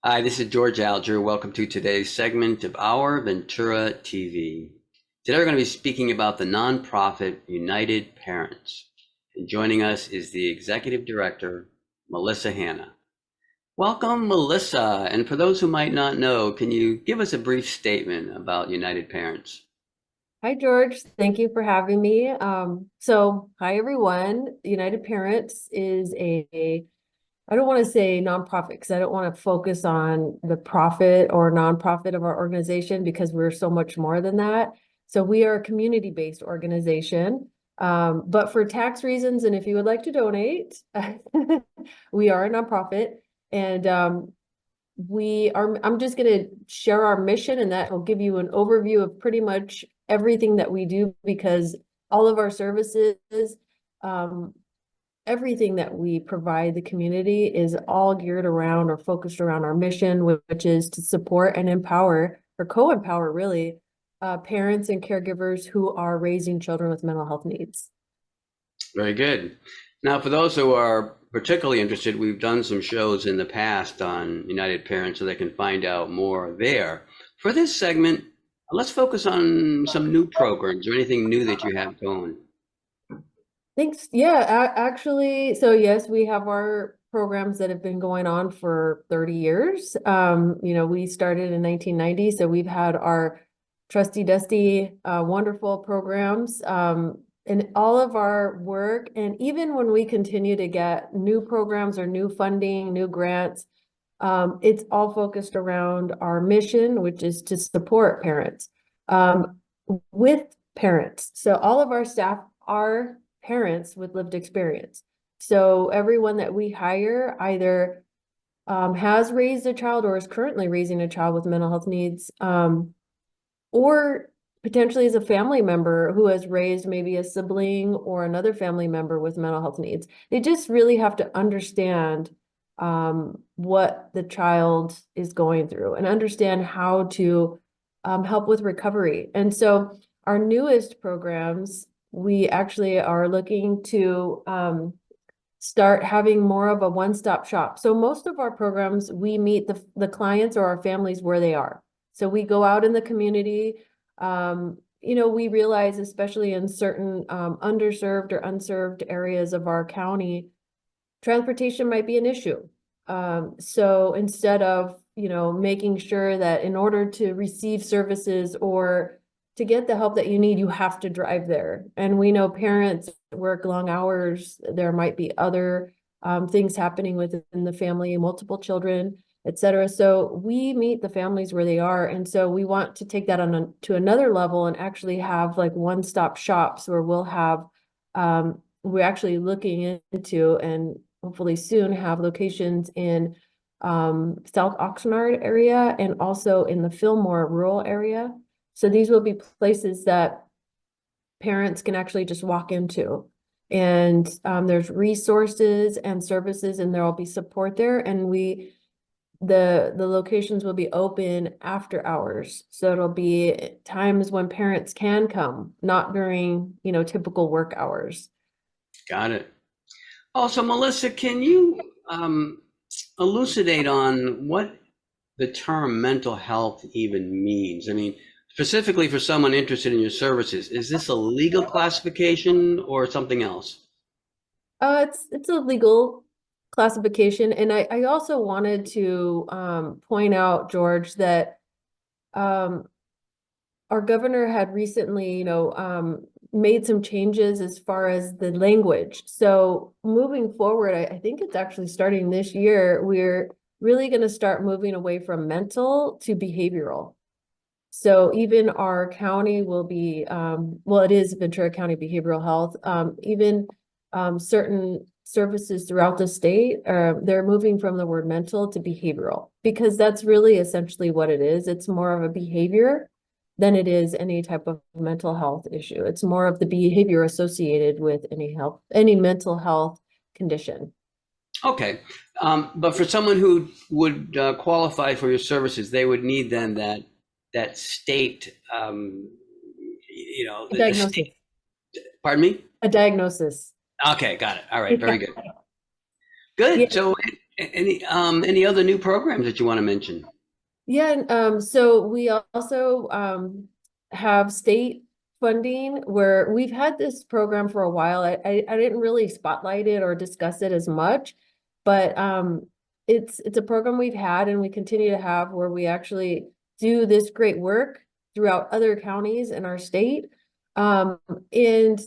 Hi, this is George Alger. Welcome to today's segment of Our Ventura TV. Today we're going to be speaking about the nonprofit United Parents. And joining us is the Executive Director, Melissa Hanna. Welcome, Melissa. And for those who might not know, can you give us a brief statement about United Parents? Hi, George. Thank you for having me. Hi, everyone. United Parents is I don't want to say nonprofit because I don't want to focus on the profit or nonprofit of our organization because we're so much more than that. So we are a community-based organization. But for tax reasons, and if you would like to donate, we are a nonprofit. And I'm just going to share our mission, and that will give you an overview of pretty much everything that we do, because all of our services, um, everything that we provide the community is all geared around or focused around our mission, which is to support and empower or co-empower really parents and caregivers who are raising children with mental health needs. Very good. Now, for those who are particularly interested, we've done some shows in the past on United Parents so they can find out more there. For this segment, let's focus on some new programs or anything new that you have going. Thanks. Yeah, actually, so yes, we have our programs that have been going on for 30 years. We started in 1990, so we've had our trusty dusty wonderful programs, and all of our work. And even when we continue to get new programs or new funding, new grants, it's all focused around our mission, which is to support parents with parents. So all of our staff are parents with lived experience. So everyone that we hire either has raised a child or is currently raising a child with mental health needs, or potentially is a family member who has raised maybe a sibling or another family member with mental health needs. They just really have to understand what the child is going through and understand how to help with recovery. And so our newest programs, we actually are looking to start having more of a one-stop shop. So most of our programs, we meet the clients or our families where they are. So we go out in the community. We realize, especially in certain underserved or unserved areas of our county, transportation might be an issue. So instead of, making sure that in order to receive services or to get the help that you need, you have to drive there. And we know parents work long hours. There might be other things happening within the family, multiple children, et cetera. So we meet the families where they are. And so we want to take that to another level and actually have like one-stop shops where we'll have, we're actually looking into and hopefully soon have locations in South Oxnard area and also in the Fillmore rural area. So these will be places that parents can actually just walk into. And there's resources and services, and there will be support there. And the locations will be open after hours. So it'll be times when parents can come, not during, typical work hours. Got it. Also, Melissa, can you elucidate on what the term mental health even means? I mean, specifically for someone interested in your services, is this a legal classification or something else? It's a legal classification. And I also wanted to point out, George, that um, our governor had recently, made some changes as far as the language. So moving forward, I think it's actually starting this year, we're really going to start moving away from mental to behavioral. So even our county will be, well, it is Ventura County Behavioral Health. Even certain services throughout the state, they're moving from the word mental to behavioral, because that's really essentially what it is. It's more of a behavior than it is any type of mental health issue. It's more of the behavior associated with any mental health condition. Okay. But for someone who would qualify for your services, they would need then that state, A the diagnosis. state. Pardon me? A diagnosis. Okay, got it. All right, Yeah. very good. Good. Yeah. So Any other new programs that you want to mention? Yeah, and, so we also have state funding where we've had this program for a while. I didn't really spotlight it or discuss it as much, but it's a program we've had and we continue to have where we actually do this great work throughout other counties in our state. Um, and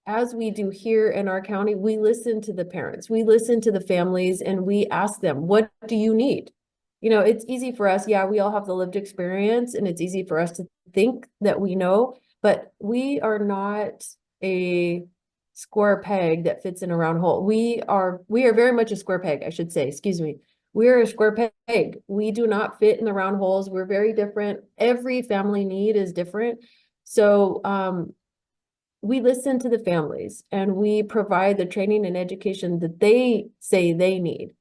as we do here in our county, we listen to the parents, we listen to the families, and we ask them, what do you need? You know, it's easy for us. Yeah, we all have the lived experience, and it's easy for us to think that we know, but we are not a square peg that fits in a round hole. We are very much a square peg, I should say, excuse me. We are a square peg. We do not fit in the round holes. We're very different. Every family need is different. So, we listen to the families and we provide the training and education that they say they need.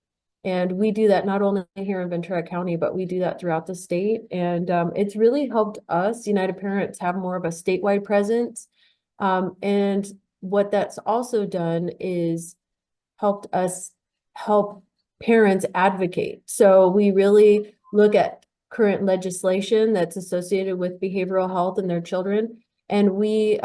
And we do that not only here in Ventura County, but we do that throughout the state. And it's really helped us, United Parents, have more of a statewide presence. And what that's also done is helped us help parents advocate. So we really look at current legislation that's associated with behavioral health in their children. And we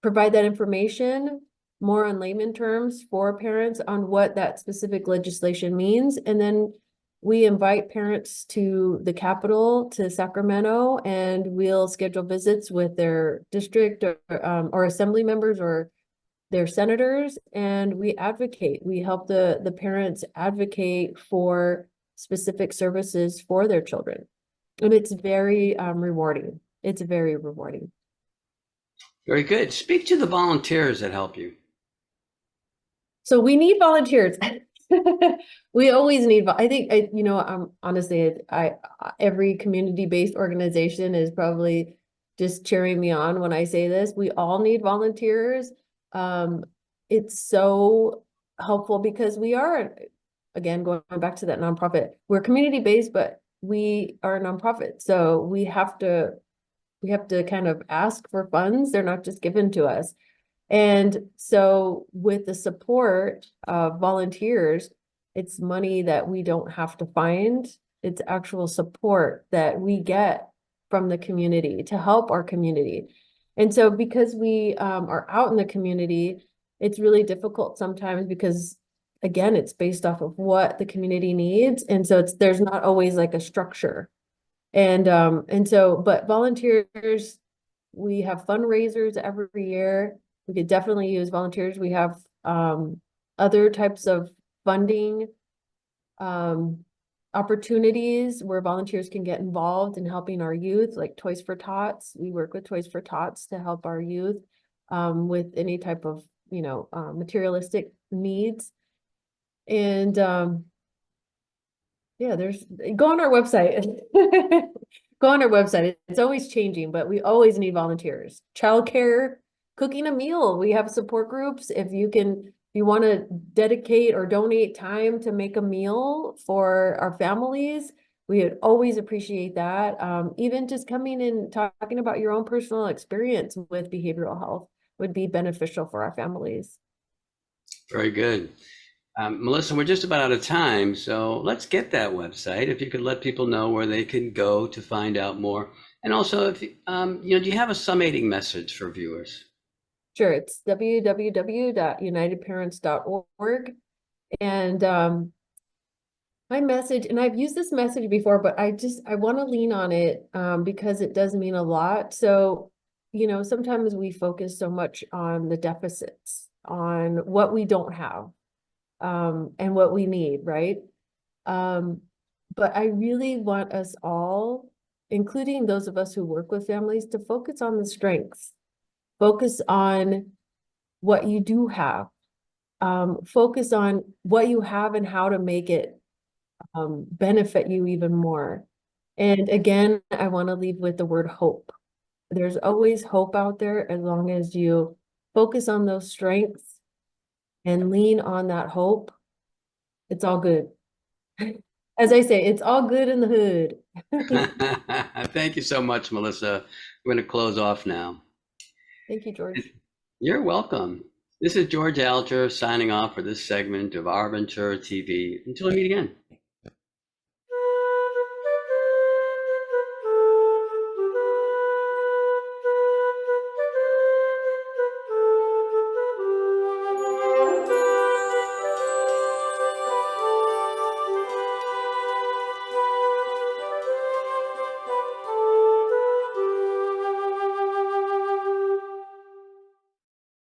provide that information more on layman terms for parents on what that specific legislation means. And then we invite parents to the Capitol, to Sacramento, and we'll schedule visits with their district or assembly members or their senators, and we advocate. We help the parents advocate for specific services for their children. And it's very rewarding. It's very rewarding. Very good. Speak to the volunteers that help you. So we need volunteers. We always need, I think, honestly, every community-based organization is probably just cheering me on when I say this. We all need volunteers. It's so helpful because we are, again, going back to that nonprofit, we're community-based, but we are a nonprofit. So we have to kind of ask for funds. They're not just given to us. And so with the support of volunteers, it's money that we don't have to find. It's actual support that we get from the community to help our community. And so because we are out in the community, it's really difficult sometimes because, again, it's based off of what the community needs. And so there's not always like a structure. And so, but volunteers, we have fundraisers every year. We could definitely use volunteers. We have other types of funding opportunities where volunteers can get involved in helping our youth, like Toys for Tots. We work with Toys for Tots to help our youth with any type of, materialistic needs. And yeah, go on our website. Go on our website. It's always changing, but we always need volunteers. Childcare, cooking a meal. We have support groups. If you want to dedicate or donate time to make a meal for our families, we would always appreciate that. Even just coming and talking about your own personal experience with behavioral health would be beneficial for our families. Very good. Melissa, we're just about out of time, so let's get that website. If you could let people know where they can go to find out more. And also, if do you have a summating message for viewers? Sure, it's www.unitedparents.org. And my message, and I've used this message before, but I want to lean on it because it does mean a lot. So, sometimes we focus so much on the deficits, on what we don't have, and what we need, right? But I really want us all, including those of us who work with families, to focus on the strengths, focus on what you do have, focus on what you have and how to make it benefit you even more. And again, I want to leave with the word hope. There's always hope out there as long as you focus on those strengths and lean on that hope. It's all good. As I say, it's all good in the hood. Thank you so much, Melissa. We're going to close off now. Thank you, George. You're welcome. This is George Alger signing off for this segment of Our Ventura TV. Until we meet again.